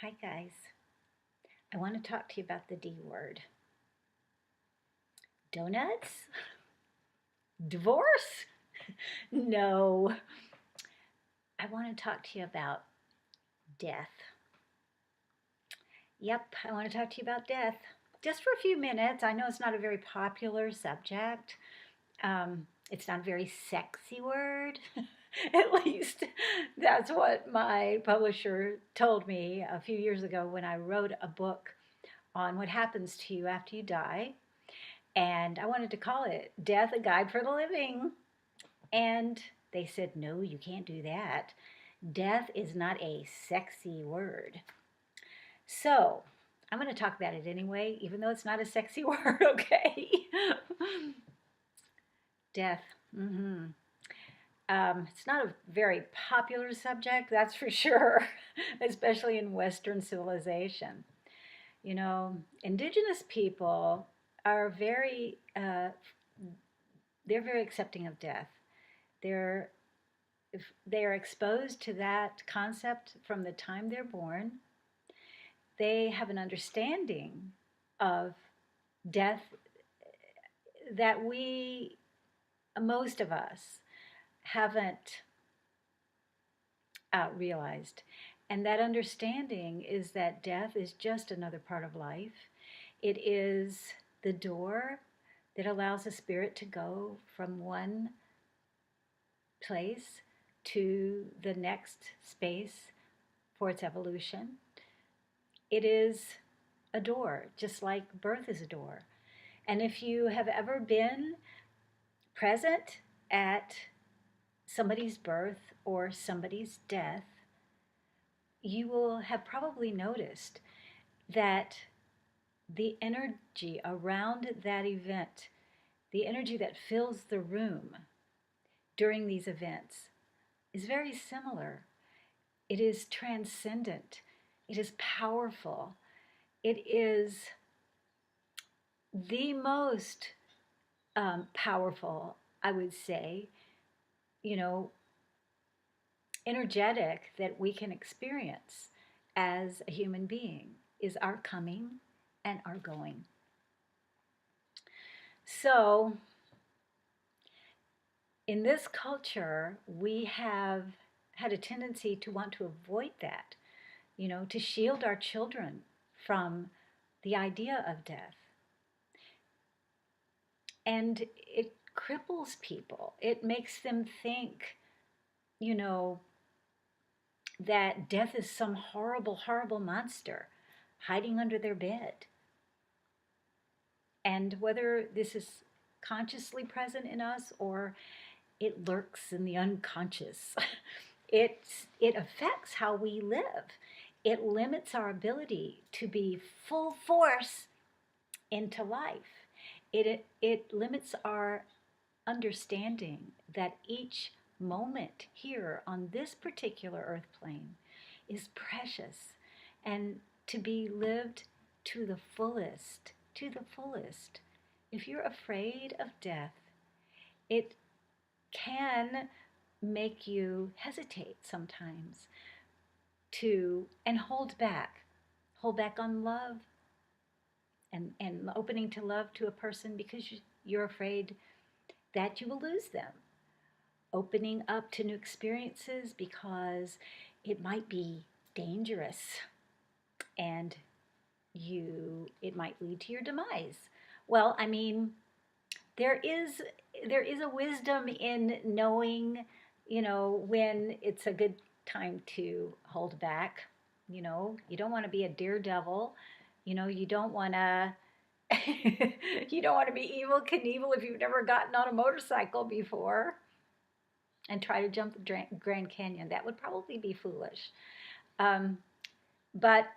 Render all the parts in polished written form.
Hi, guys. I want to talk to you about the D word. Donuts? Divorce? No. I want to talk to you about death. Yep, I want to talk to you about death. Just for a few minutes. I know it's not a very popular subject. It's not a very sexy word. At least that's what my publisher told me a few years ago when I wrote a book on what happens to you after you die. And I wanted to call it Death, a Guide for the Living. And they said, no, you can't do that. Death is not a sexy word. So I'm going to talk about it anyway, even though it's not a sexy word, okay? Death. Mm-hmm. It's not a very popular subject, that's for sure, especially in Western civilization. You know, indigenous people are they're very accepting of death. They're if they are exposed to that concept from the time they're born, they have an understanding of death that most of us, haven't realized. And that understanding is that death is just another part of life. It is the door that allows a spirit to go from one place to the next space for its evolution. It is a door, just like birth is a door. And if you have ever been present at somebody's birth or somebody's death, you will have probably noticed that the energy around that event, the energy that fills the room during these events, is very similar. It is transcendent, it is powerful, it is the most powerful, I would say, you know, energetic that we can experience as a human being is our coming and our going. So, in this culture, we have had a tendency to want to avoid that, to shield our children from the idea of death. And it cripples people. It makes them think, you know, that death is some horrible, horrible monster hiding under their bed. And whether this is consciously present in us or it lurks in the unconscious, it affects how we live. It limits our ability to be full force into life. It limits our understanding that each moment here on this particular earth plane is precious and to be lived to the fullest, to the fullest. If you're afraid of death, it can make you hesitate sometimes and hold back on love and opening to love to a person because you're afraid that you will lose them. Opening up to new experiences because it might be dangerous and it might lead to your demise. Well, I mean, there is a wisdom in knowing, when it's a good time to hold back. You don't want to be a daredevil. You don't want to you don't want to be Evel Knievel if you've never gotten on a motorcycle before and try to jump the Grand Canyon. That would probably be foolish. Um, but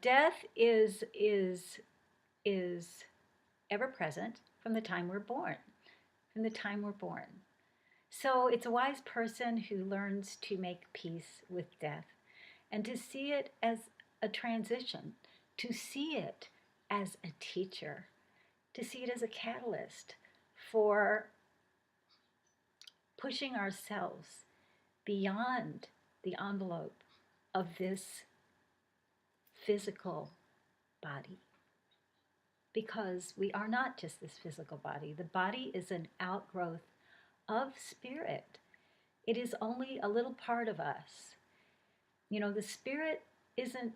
death is ever present from the time we're born. From the time we're born. So it's a wise person who learns to make peace with death and to see it as a transition, to see it as a teacher, to see it as a catalyst for pushing ourselves beyond the envelope of this physical body. Because we are not just this physical body. The body is an outgrowth of spirit. It is only a little part of us. You know, the spirit isn't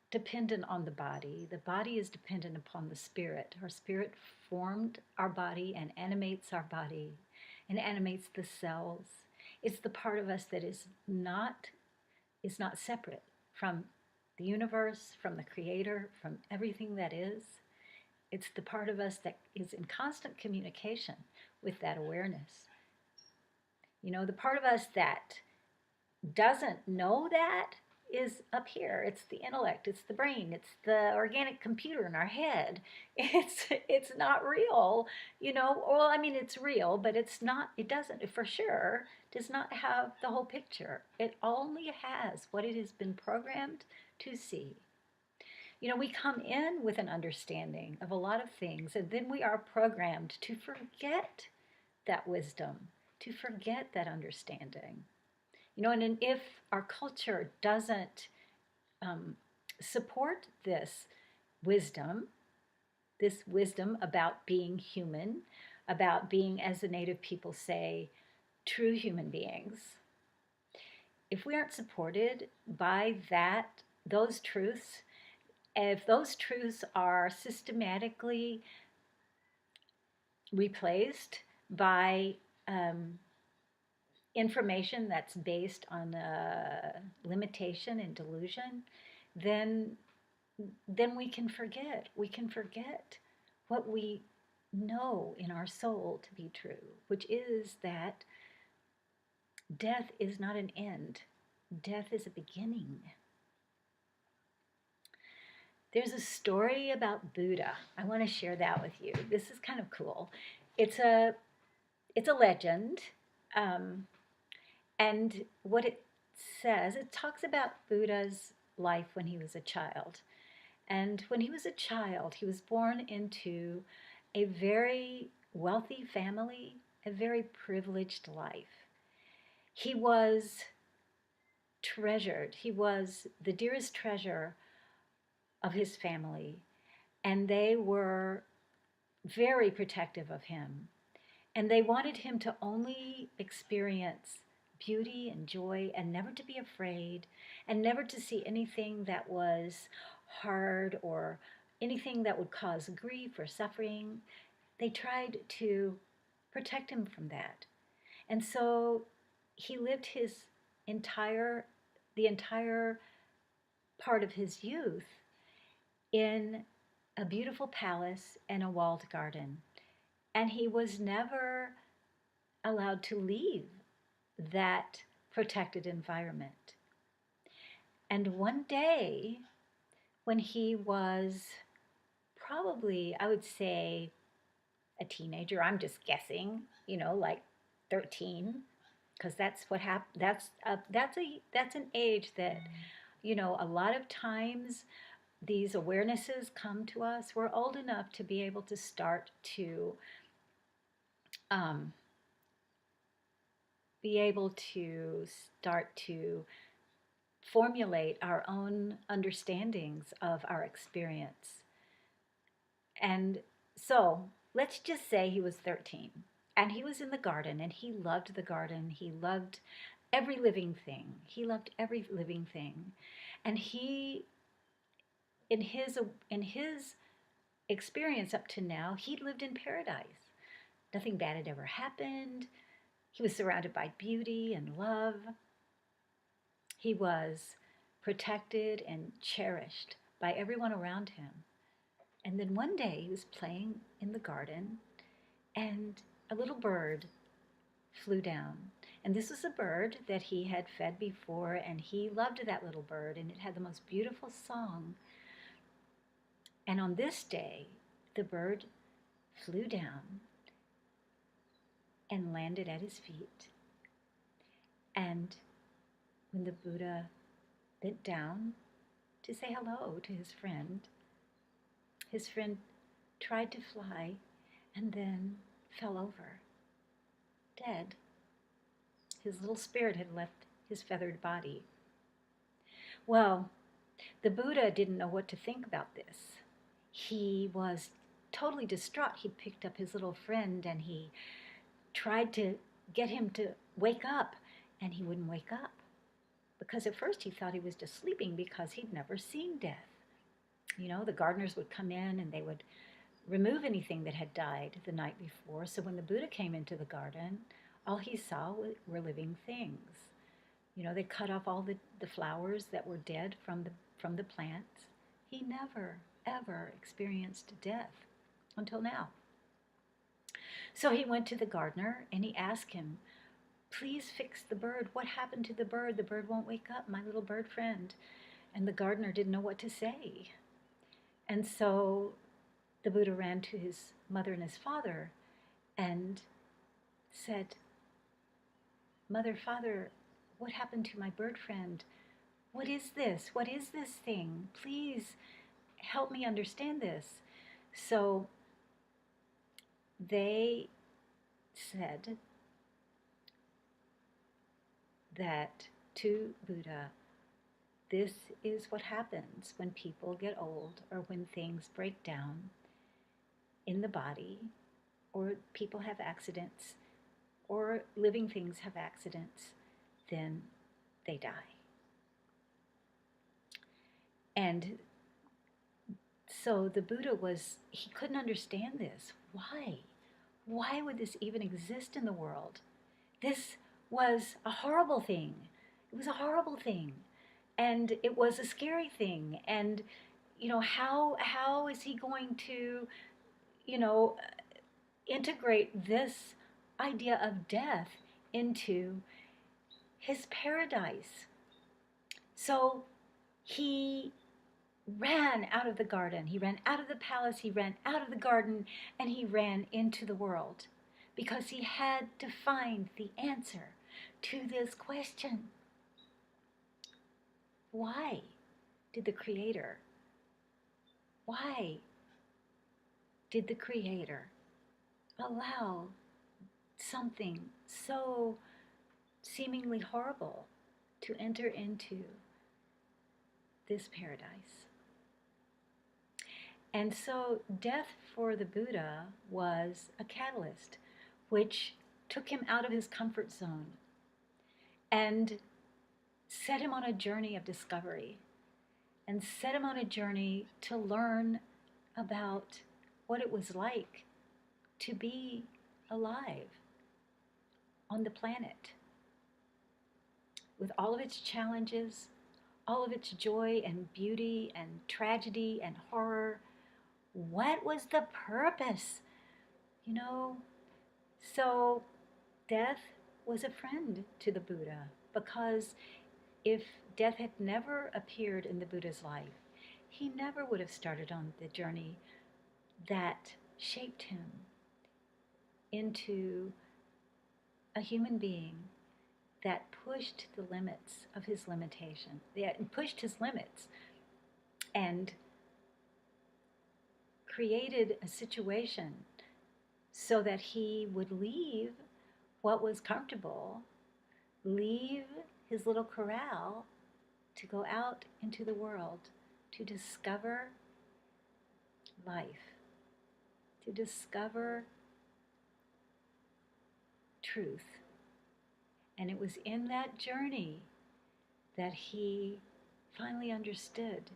dependent on the body. The body is dependent upon the spirit. Our spirit formed our body and animates our body and animates the cells. It's the part of us that is not separate from the universe, from the creator, from everything that is. It's the part of us that is in constant communication with that awareness. You know, the part of us that doesn't know that is up here. It's the intellect, it's the brain, it's the organic computer in our head. It's not real, you know. Well, I mean, it's real, but it doesn't, for sure, does not have the whole picture. It only has what it has been programmed to see. You know, we come in with an understanding of a lot of things, and then we are programmed to forget that wisdom, to forget that understanding. You know, and if our culture doesn't support wisdom, this wisdom about being human, about being, as the native people say, true human beings, if we aren't supported by those truths, if those truths are systematically replaced by information that's based on limitation and delusion, then we can forget. We can forget what we know in our soul to be true, which is that death is not an end. Death is a beginning. There's a story about Buddha. I want to share that with you. This is kind of cool. It's a legend. And what it says, it talks about Buddha's life when he was a child. And when he was a child, he was born into a very wealthy family, a very privileged life. He was treasured. He was the dearest treasure of his family, and they were very protective of him. And they wanted him to only experience beauty and joy and never to be afraid and never to see anything that was hard or anything that would cause grief or suffering. They tried to protect him from that. And so he lived the entire part of his youth in a beautiful palace and a walled garden. And he was never allowed to leave that protected environment. And one day, when he was probably, I would say, a teenager, I'm just guessing, you know, like 13, because that's what happened. That's an age that, you know, a lot of times these awarenesses come to us. We're old enough to be able to start to formulate our own understandings of our experience. And so let's just say he was 13 and he was in the garden and he loved the garden. He loved every living thing. He loved every living thing. And he, in his experience up to now, he'd lived in paradise. Nothing bad had ever happened. He was surrounded by beauty and love. He was protected and cherished by everyone around him. And then one day he was playing in the garden and a little bird flew down. And this was a bird that he had fed before, and he loved that little bird, and it had the most beautiful song. And on this day, the bird flew down and landed at his feet. And when the Buddha bent down to say hello to his friend tried to fly and then fell over, dead. His little spirit had left his feathered body. Well, the Buddha didn't know what to think about this. He was totally distraught. He picked up his little friend and he tried to get him to wake up, and he wouldn't wake up. Because at first he thought he was just sleeping because he'd never seen death. You know, the gardeners would come in and they would remove anything that had died the night before. So when the Buddha came into the garden, all he saw were living things. You know, they cut off all the flowers that were dead from the plants. He never, ever experienced death until now. So he went to the gardener and he asked him, please fix the bird. What happened to the bird? The bird won't wake up, my little bird friend. And the gardener didn't know what to say. And so the Buddha ran to his mother and his father and said, Mother, Father, what happened to my bird friend? What is this? What is this thing? Please help me understand this. So they said that to Buddha, this is what happens when people get old or when things break down in the body, or people have accidents, or living things have accidents, then they die. And so the Buddha he couldn't understand this. Why? Why would this even exist in the world? This was a horrible thing. It was a horrible thing. And it was a scary thing. And, you know, how is he going to, you know, integrate this idea of death into his paradise? So he ran out of the garden. He ran out of the palace. He ran out of the garden, and he ran into the world because he had to find the answer to this question. Why did the Creator, why did the Creator allow something so seemingly horrible to enter into this paradise? And so death for the Buddha was a catalyst which took him out of his comfort zone and set him on a journey of discovery and set him on a journey to learn about what it was like to be alive on the planet with all of its challenges, all of its joy and beauty and tragedy and horror. What was the purpose? You know, so death was a friend to the Buddha, because if death had never appeared in the Buddha's life, he never would have started on the journey that shaped him into a human being that pushed the limits of his limitation, that pushed his limits and created a situation so that he would leave what was comfortable, leave his little corral to go out into the world to discover life, to discover truth. And it was in that journey that he finally understood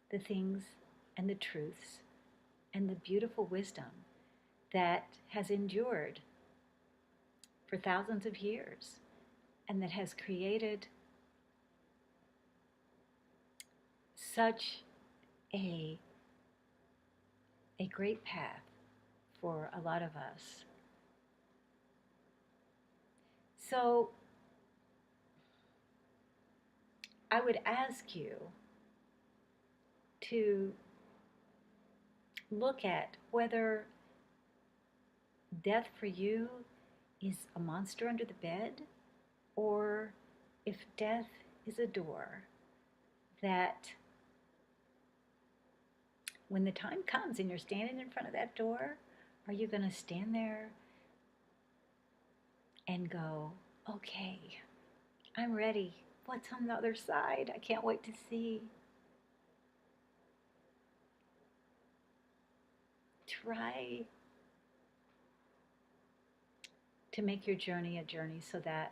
the things and the truths and the beautiful wisdom that has endured for thousands of years and that has created such a great path for a lot of us. So I would ask you to look at whether death for you is a monster under the bed, or if death is a door that when the time comes and you're standing in front of that door, are you going to stand there and go, okay, I'm ready. What's on the other side? I can't wait to see. Try to make your journey a journey so that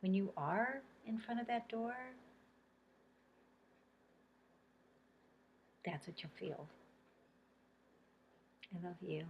when you are in front of that door, that's what you'll feel. I love you.